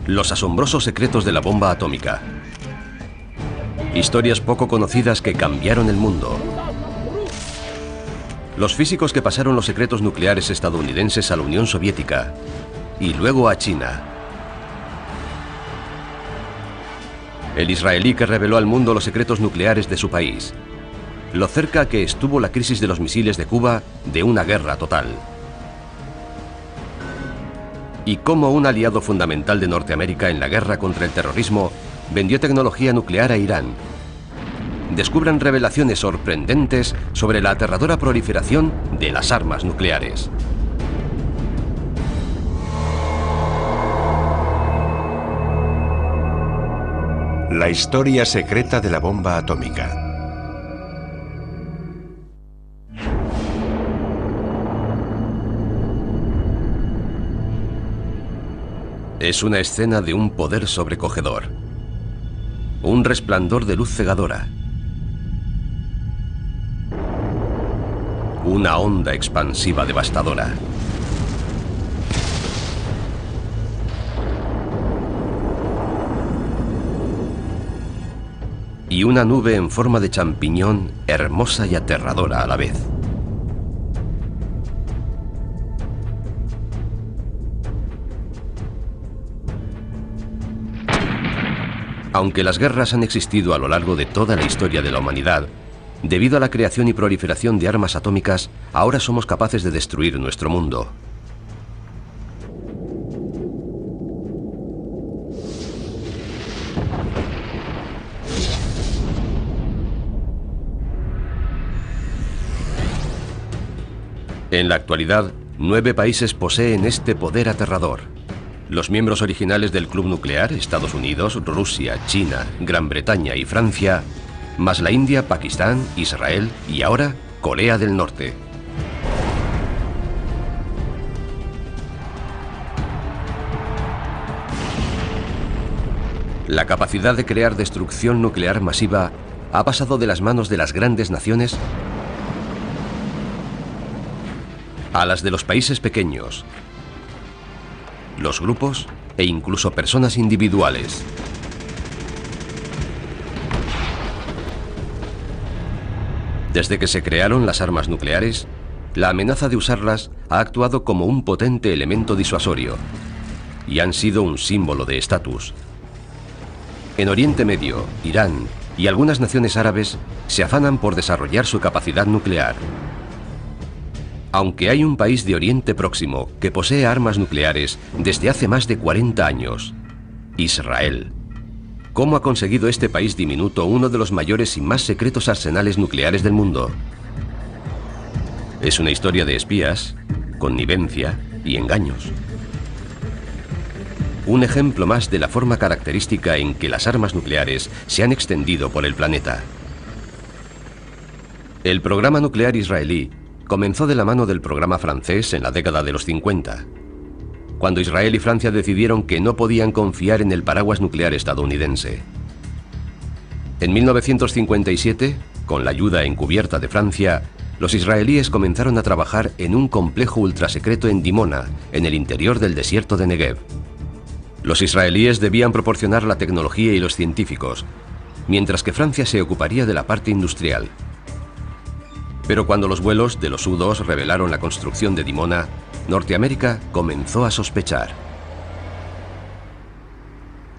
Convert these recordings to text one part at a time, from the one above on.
Los asombrosos secretos de la bomba atómica. Historias poco conocidas que cambiaron el mundo. Los físicos que pasaron los secretos nucleares estadounidenses a la Unión Soviética y luego a China. El israelí que reveló al mundo los secretos nucleares de su país. Lo cerca que estuvo la crisis de los misiles de Cuba de una guerra total. Y cómo un aliado fundamental de Norteamérica en la guerra contra el terrorismo vendió tecnología nuclear a Irán. Descubran revelaciones sorprendentes sobre la aterradora proliferación de las armas nucleares. La historia secreta de la bomba atómica. Es una escena de un poder sobrecogedor. Un resplandor de luz cegadora. Una onda expansiva devastadora. Y una nube en forma de champiñón, hermosa y aterradora a la vez. Aunque las guerras han existido a lo largo de toda la historia de la humanidad, debido a la creación y proliferación de armas atómicas, ahora somos capaces de destruir nuestro mundo. En la actualidad, 9 países poseen este poder aterrador. Los miembros originales del Club Nuclear, Estados Unidos, Rusia, China, Gran Bretaña y Francia, más la India, Pakistán, Israel y ahora Corea del Norte. La capacidad de crear destrucción nuclear masiva ha pasado de las manos de las grandes naciones a las de los países pequeños, los grupos e incluso personas individuales. Desde que se crearon las armas nucleares, la amenaza de usarlas ha actuado como un potente elemento disuasorio y han sido un símbolo de estatus. En Oriente Medio, Irán y algunas naciones árabes se afanan por desarrollar su capacidad nuclear. Aunque hay un país de Oriente Próximo que posee armas nucleares desde hace más de 40 años, Israel. ¿Cómo ha conseguido este país diminuto uno de los mayores y más secretos arsenales nucleares del mundo? Es una historia de espías, connivencia y engaños. Un ejemplo más de la forma característica en que las armas nucleares se han extendido por el planeta. El programa nuclear israelí comenzó de la mano del programa francés en la década de los 50, cuando Israel y Francia decidieron que no podían confiar en el paraguas nuclear estadounidense. En 1957, con la ayuda encubierta de Francia, los israelíes comenzaron a trabajar en un complejo ultrasecreto en Dimona, en el interior del desierto de Negev. Los israelíes debían proporcionar la tecnología y los científicos, mientras que Francia se ocuparía de la parte industrial. Pero cuando los vuelos de los U-2 revelaron la construcción de Dimona, Norteamérica comenzó a sospechar.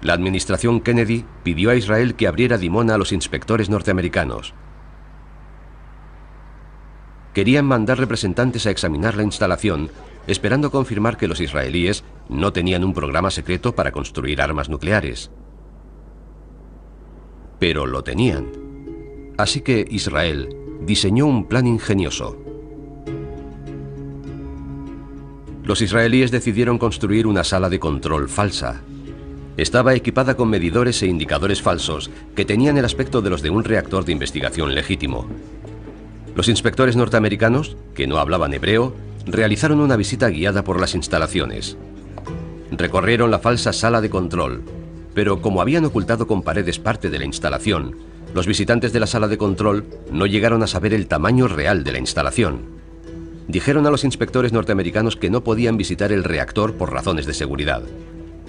La administración Kennedy pidió a Israel que abriera Dimona a los inspectores norteamericanos. Querían mandar representantes a examinar la instalación, esperando confirmar que los israelíes no tenían un programa secreto para construir armas nucleares. Pero lo tenían. Así que Israel diseñó un plan ingenioso. Los israelíes decidieron construir una sala de control falsa. Estaba equipada con medidores e indicadores falsos que tenían el aspecto de los de un reactor de investigación legítimo. Los inspectores norteamericanos, que no hablaban hebreo, realizaron una visita guiada por las instalaciones. Recorrieron la falsa sala de control, pero como habían ocultado con paredes parte de la instalación, los visitantes de la sala de control no llegaron a saber el tamaño real de la instalación. Dijeron a los inspectores norteamericanos que no podían visitar el reactor por razones de seguridad.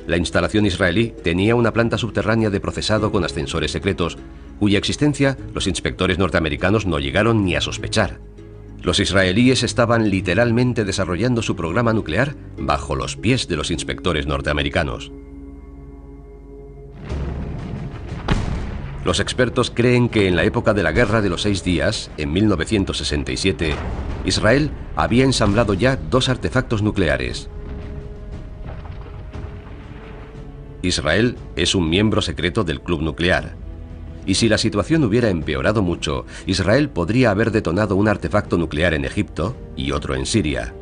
La instalación israelí tenía una planta subterránea de procesado con ascensores secretos, cuya existencia los inspectores norteamericanos no llegaron ni a sospechar. Los israelíes estaban literalmente desarrollando su programa nuclear bajo los pies de los inspectores norteamericanos. Los expertos creen que en la época de la Guerra de los 6 Días, en 1967, Israel había ensamblado ya 2 artefactos nucleares. Israel es un miembro secreto del Club Nuclear. Y si la situación hubiera empeorado mucho, Israel podría haber detonado un artefacto nuclear en Egipto y otro en Siria.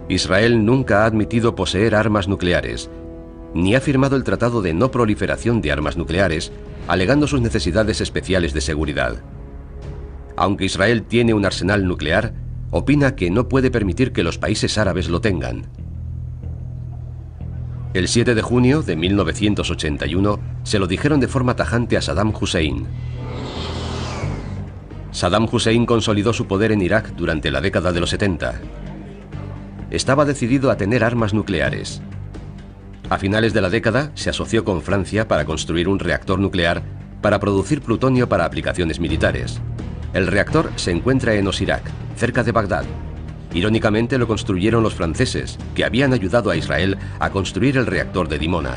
Israel nunca ha admitido poseer armas nucleares, ni ha firmado el Tratado de No Proliferación de Armas Nucleares, alegando sus necesidades especiales de seguridad. Aunque Israel tiene un arsenal nuclear, opina que no puede permitir que los países árabes lo tengan. El 7 de junio de 1981 se lo dijeron de forma tajante a Saddam Hussein. Saddam Hussein consolidó su poder en Irak durante la década de los 70. Estaba decidido a tener armas nucleares. A finales de la década se asoció con Francia para construir un reactor nuclear para producir plutonio para aplicaciones militares. El reactor se encuentra en Osirak, cerca de Bagdad. Irónicamente lo construyeron los franceses, que habían ayudado a Israel a construir el reactor de Dimona.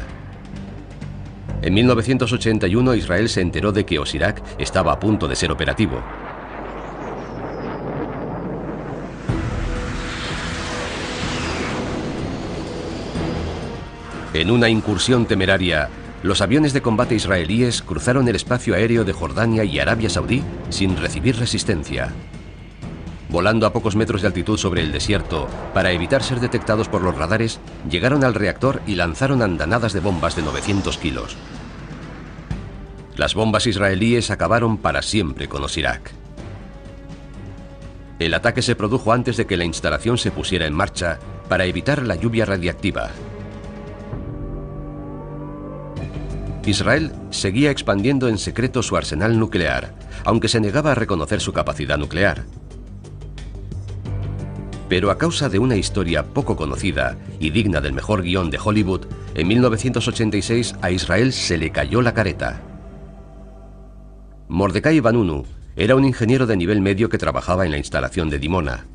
En 1981 Israel se enteró de que Osirak estaba a punto de ser operativo. En una incursión temeraria, los aviones de combate israelíes cruzaron el espacio aéreo de Jordania y Arabia Saudí sin recibir resistencia. Volando a pocos metros de altitud sobre el desierto, para evitar ser detectados por los radares, llegaron al reactor y lanzaron andanadas de bombas de 900 kilos. Las bombas israelíes acabaron para siempre con Osirak. El ataque se produjo antes de que la instalación se pusiera en marcha para evitar la lluvia radiactiva. Israel seguía expandiendo en secreto su arsenal nuclear, aunque se negaba a reconocer su capacidad nuclear. Pero a causa de una historia poco conocida y digna del mejor guión de Hollywood, en 1986 a Israel se le cayó la careta. Mordecai Vanunu era un ingeniero de nivel medio que trabajaba en la instalación de Dimona.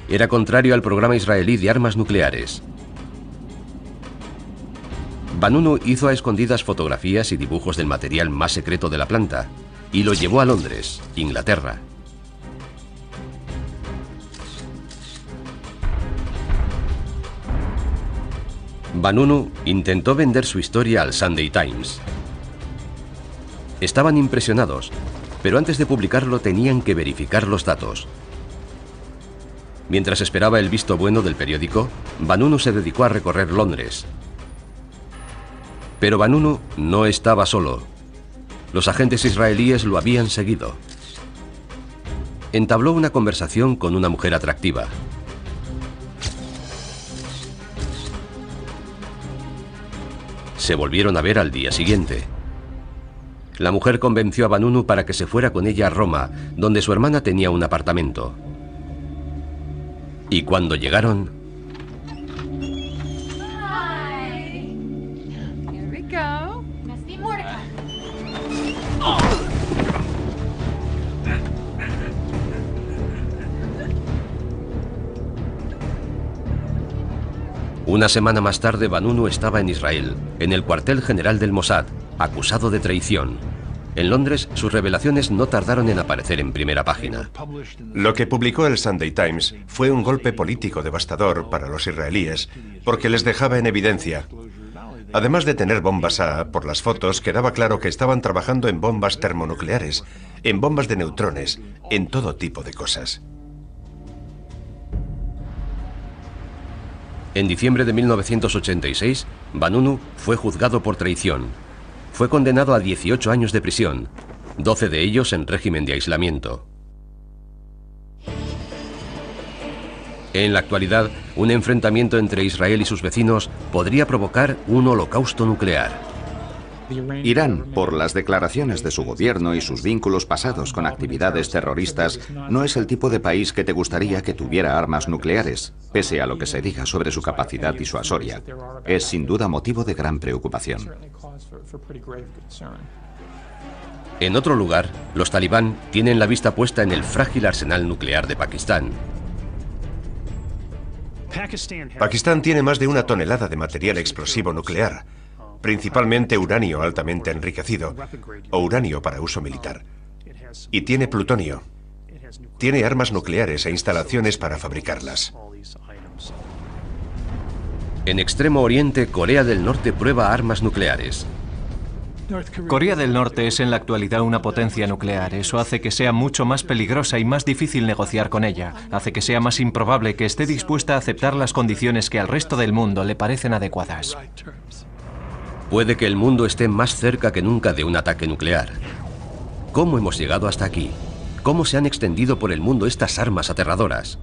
Era contrario al programa israelí de armas nucleares. Vanunu hizo a escondidas fotografías y dibujos del material más secreto de la planta y lo llevó a Londres, Inglaterra. Vanunu intentó vender su historia al Sunday Times. Estaban impresionados, pero antes de publicarlo tenían que verificar los datos. Mientras esperaba el visto bueno del periódico, Vanunu se dedicó a recorrer Londres. Pero Vanunu no estaba solo. Los agentes israelíes lo habían seguido. Entabló una conversación con una mujer atractiva. Se volvieron a ver al día siguiente. La mujer convenció a Vanunu para que se fuera con ella a Roma, donde su hermana tenía un apartamento. Y cuando llegaron... Una semana más tarde, Vanunu estaba en Israel, en el cuartel general del Mossad, acusado de traición. En Londres, sus revelaciones no tardaron en aparecer en primera página. Lo que publicó el Sunday Times fue un golpe político devastador para los israelíes, porque les dejaba en evidencia. Además de tener bombas A, por las fotos quedaba claro que estaban trabajando en bombas termonucleares, en bombas de neutrones, en todo tipo de cosas. En diciembre de 1986, Vanunu fue juzgado por traición. Fue condenado a 18 años de prisión, 12 de ellos en régimen de aislamiento. En la actualidad, un enfrentamiento entre Israel y sus vecinos podría provocar un holocausto nuclear. Irán, por las declaraciones de su gobierno y sus vínculos pasados con actividades terroristas, no es el tipo de país que te gustaría que tuviera armas nucleares, pese a lo que se diga sobre su capacidad disuasoria. Es sin duda motivo de gran preocupación. En otro lugar, los talibán tienen la vista puesta en el frágil arsenal nuclear de Pakistán. Pakistán tiene más de 1 tonelada de material explosivo nuclear, principalmente uranio altamente enriquecido, o uranio para uso militar. Y tiene plutonio. Tiene armas nucleares e instalaciones para fabricarlas. En Extremo Oriente, Corea del Norte prueba armas nucleares. Corea del Norte es en la actualidad una potencia nuclear. Eso hace que sea mucho más peligrosa y más difícil negociar con ella. Hace que sea más improbable que esté dispuesta a aceptar las condiciones que al resto del mundo le parecen adecuadas. Puede que el mundo esté más cerca que nunca de un ataque nuclear. ¿Cómo hemos llegado hasta aquí? ¿Cómo se han extendido por el mundo estas armas aterradoras?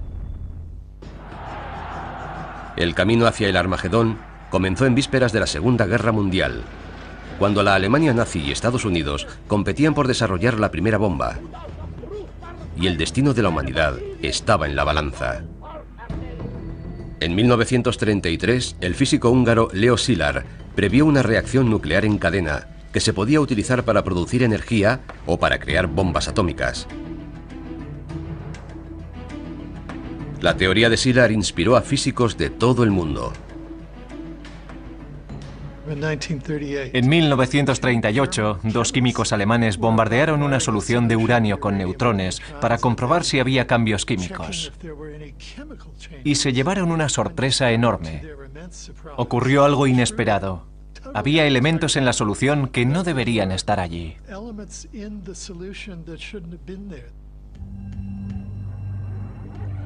El camino hacia el Armagedón comenzó en vísperas de la Segunda Guerra Mundial, cuando la Alemania nazi y Estados Unidos competían por desarrollar la primera bomba. Y el destino de la humanidad estaba en la balanza. En 1933, el físico húngaro Leo Szilard previó una reacción nuclear en cadena que se podía utilizar para producir energía o para crear bombas atómicas. La teoría de Szilard inspiró a físicos de todo el mundo. En 1938, 2 químicos alemanes bombardearon una solución de uranio con neutrones para comprobar si había cambios químicos. Y se llevaron una sorpresa enorme. Ocurrió algo inesperado. Había elementos en la solución que no deberían estar allí.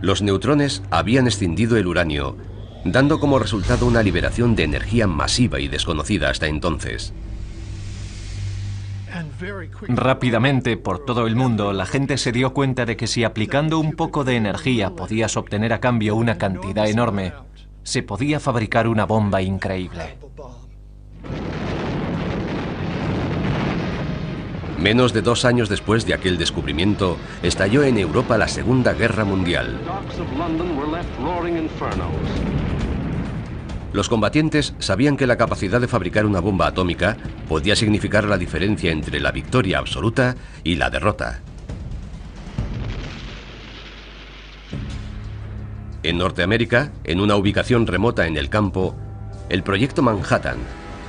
Los neutrones habían escindido el uranio, dando como resultado una liberación de energía masiva y desconocida hasta entonces. Rápidamente, por todo el mundo, la gente se dio cuenta de que si aplicando un poco de energía podías obtener a cambio una cantidad enorme, se podía fabricar una bomba increíble. Menos de 2 años después de aquel descubrimiento, estalló en Europa la Segunda Guerra Mundial. Los combatientes sabían que la capacidad de fabricar una bomba atómica podía significar la diferencia entre la victoria absoluta y la derrota. En Norteamérica, en una ubicación remota en el campo, el Proyecto Manhattan,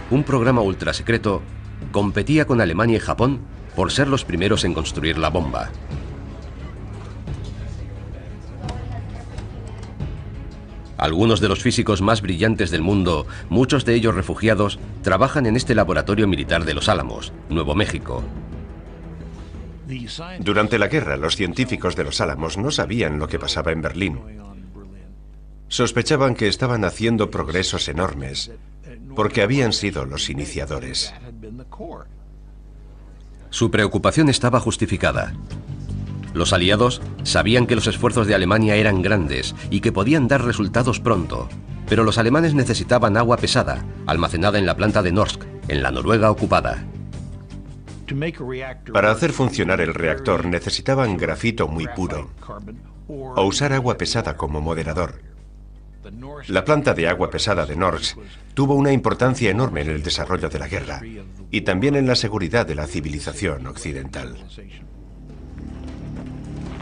un programa ultrasecreto, competía con Alemania y Japón por ser los primeros en construir la bomba. Algunos de los físicos más brillantes del mundo, muchos de ellos refugiados, trabajan en este laboratorio militar de Los Álamos, Nuevo México. Durante la guerra, los científicos de Los Álamos no sabían lo que pasaba en Berlín. Sospechaban que estaban haciendo progresos enormes, porque habían sido los iniciadores. Su preocupación estaba justificada. Los aliados sabían que los esfuerzos de Alemania eran grandes y que podían dar resultados pronto, pero los alemanes necesitaban agua pesada, almacenada en la planta de Norsk, en la Noruega ocupada. Para hacer funcionar el reactor necesitaban grafito muy puro o usar agua pesada como moderador. La planta de agua pesada de Norsk tuvo una importancia enorme en el desarrollo de la guerra y también en la seguridad de la civilización occidental.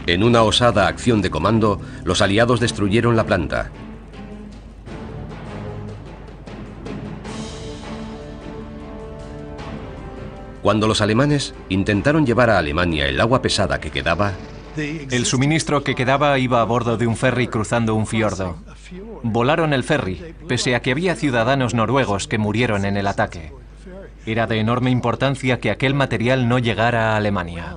En una osada acción de comando, los aliados destruyeron la planta. Cuando los alemanes intentaron llevar a Alemania el agua pesada que quedaba, el suministro que quedaba iba a bordo de un ferry cruzando un fiordo. Volaron el ferry, pese a que había ciudadanos noruegos que murieron en el ataque. Era de enorme importancia que aquel material no llegara a Alemania.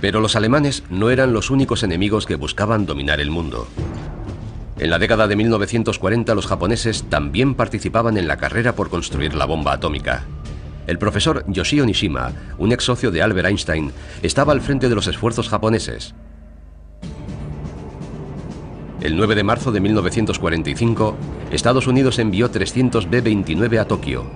Pero los alemanes no eran los únicos enemigos que buscaban dominar el mundo. En la década de 1940 los japoneses también participaban en la carrera por construir la bomba atómica. El profesor Yoshio Nishima, un ex socio de Albert Einstein, estaba al frente de los esfuerzos japoneses. El 9 de marzo de 1945, Estados Unidos envió 300 B-29 a Tokio,